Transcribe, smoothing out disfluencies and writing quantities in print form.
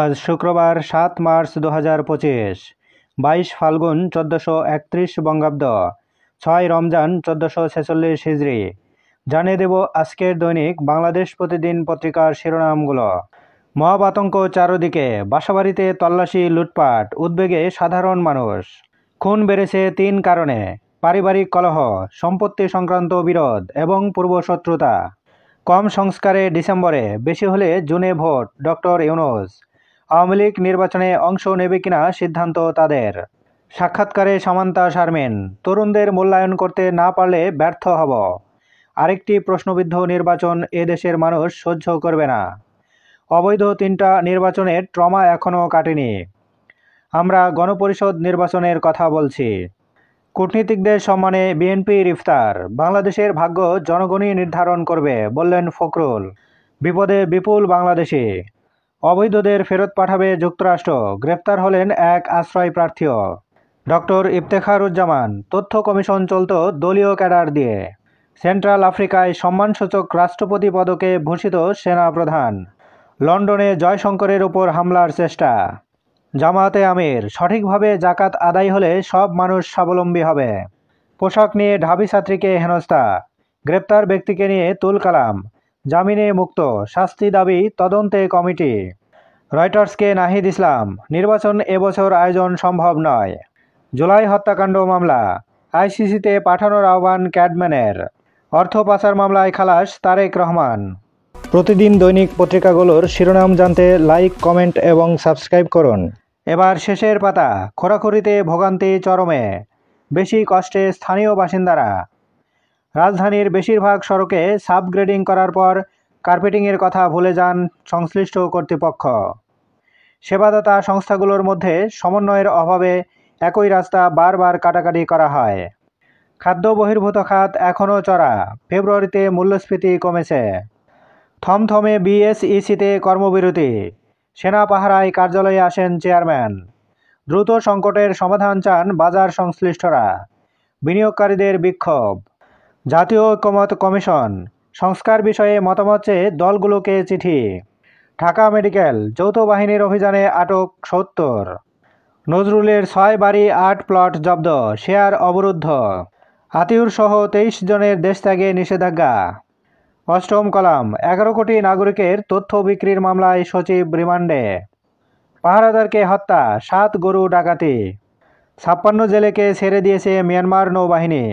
আজ শুক্রবার ৭ মার্চ ২০২৫, ২২ ফাল্গুন ১৪৩১ বঙ্গাব্দ, ৬ রমজান ১৪৪৬ হিজরি। জানিয়ে দেব আজকের দৈনিক বাংলাদেশ প্রতিদিন পত্রিকার শিরোনামগুলো। মব আতঙ্ক চারদিকে, বাসাবাড়িতে তল্লাশি, লুটপাট, উদ্বেগে সাধারণ মানুষ। খুন বেড়েছে ৩ কারণে: পারিবারিক কলহ, সম্পত্তি সংক্রান্ত বিরোধ এবং পূর্বশত্রুতা। কম সংস্কারে ডিসেম্বরে, বেশি হলে জুনে ভোট, ডক্টর ইউনূস। আওয়ামী লীগ নির্বাচনে অংশ নেবে কিনা সিদ্ধান্ত তাদের। সাক্ষাৎকারে সামান্তা শারমিন, তরুণদের মূল্যায়ন করতে না পারলে ব্যর্থ হব। আরেকটি প্রশ্নবিদ্ধ নির্বাচন এদেশের মানুষ সহ্য করবে না। অবৈধ ৩টা নির্বাচনের ট্রমা এখনও কাটেনি। আমরা গণপরিষদ নির্বাচনের কথা বলছি। কূটনীতিকদের সম্মানে বিএনপির ইফতার, বাংলাদেশের ভাগ্য জনগণই নির্ধারণ করবে বললেন ফখরুল। বিপদে বিপুল বাংলাদেশি। অবৈধদের ফেরত পাঠাবে যুক্তরাষ্ট্র, গ্রেপ্তার হলেন এক আশ্রয় প্রার্থীও। ডক্টর ইফতেখারুজ্জামান, তথ্য কমিশন চলত দলীয় ক্যাডার দিয়ে। সেন্ট্রাল আফ্রিকায় সম্মানসূচক রাষ্ট্রপতি পদকে ভূষিত সেনা প্রধান। লন্ডনে জয়শঙ্করের ওপর হামলার চেষ্টা। জামায়াতে আমির, সঠিকভাবে জাকাত আদায় হলে সব মানুষ স্বাবলম্বী হবে। পোশাক নিয়ে ঢাবি ছাত্রীকে হেনস্থা, গ্রেপ্তার ব্যক্তিকে নিয়ে তুলকালাম। জামিনে মুক্ত, শাস্তি দাবি তদন্তে কমিটি। রয়টার্সকে নাহিদ ইসলাম, নির্বাচন এবছর আয়োজন সম্ভব নয়। জুলাই হত্যাকাণ্ড মামলা, আইসিসিতে পাঠানোর আহ্বান ক্যাডম্যানের। অর্থ পাচার মামলায় খালাস তারেক রহমান। প্রতিদিন দৈনিক পত্রিকাগুলোর শিরোনাম জানতে লাইক, কমেন্ট এবং সাবস্ক্রাইব করুন। এবার শেষের পাতা। খোরাখুরিতে ভোগান্তি চরমে, বেশি কষ্টে স্থানীয় বাসিন্দারা। রাজধানীর বেশিরভাগ সড়কে সাবগ্রেডিং করার পর কার্পেটিংয়ের কথা ভুলে যান সংশ্লিষ্ট কর্তৃপক্ষ। সেবাদাতা সংস্থাগুলোর মধ্যে সমন্বয়ের অভাবে একই রাস্তা বারবার কাটাকাটি করা হয়। খাদ্য বহির্ভূত খাত এখনও চড়া, ফেব্রুয়ারিতে মূল্যস্ফীতি কমেছে। থমথমে বিএসইসিতে কর্মবিরতি, সেনা পাহারায় কার্যালয়ে আসেন চেয়ারম্যান। দ্রুত সংকটের সমাধান চান বাজার সংশ্লিষ্টরা। বিনিয়োগকারীদের বিক্ষোভ। জাতীয় ঐকমত্য কমিশন, সংস্কার বিষয়ে মতামত চেয়ে দলগুলোকে চিঠি। ঢাকা মেডিকেল, যৌথ বাহিনীর অভিযানে আটক ৭০। নজরুলের ৬ বাড়ি ৮ প্লট জব্দ, শেয়ার অবরুদ্ধ। আতিউরসহ ২৩ জনের দেশত্যাগে নিষেধাজ্ঞা। অষ্টম কলাম, ১১ কোটি নাগরিকের তথ্য বিক্রির মামলায় সচিব রিমান্ডে। পাহারাদারকে হত্যা, ৭ গরু ডাকাতি। ৫৬ জেলেকে ছেড়ে দিয়েছে মিয়ানমার নৌবাহিনী।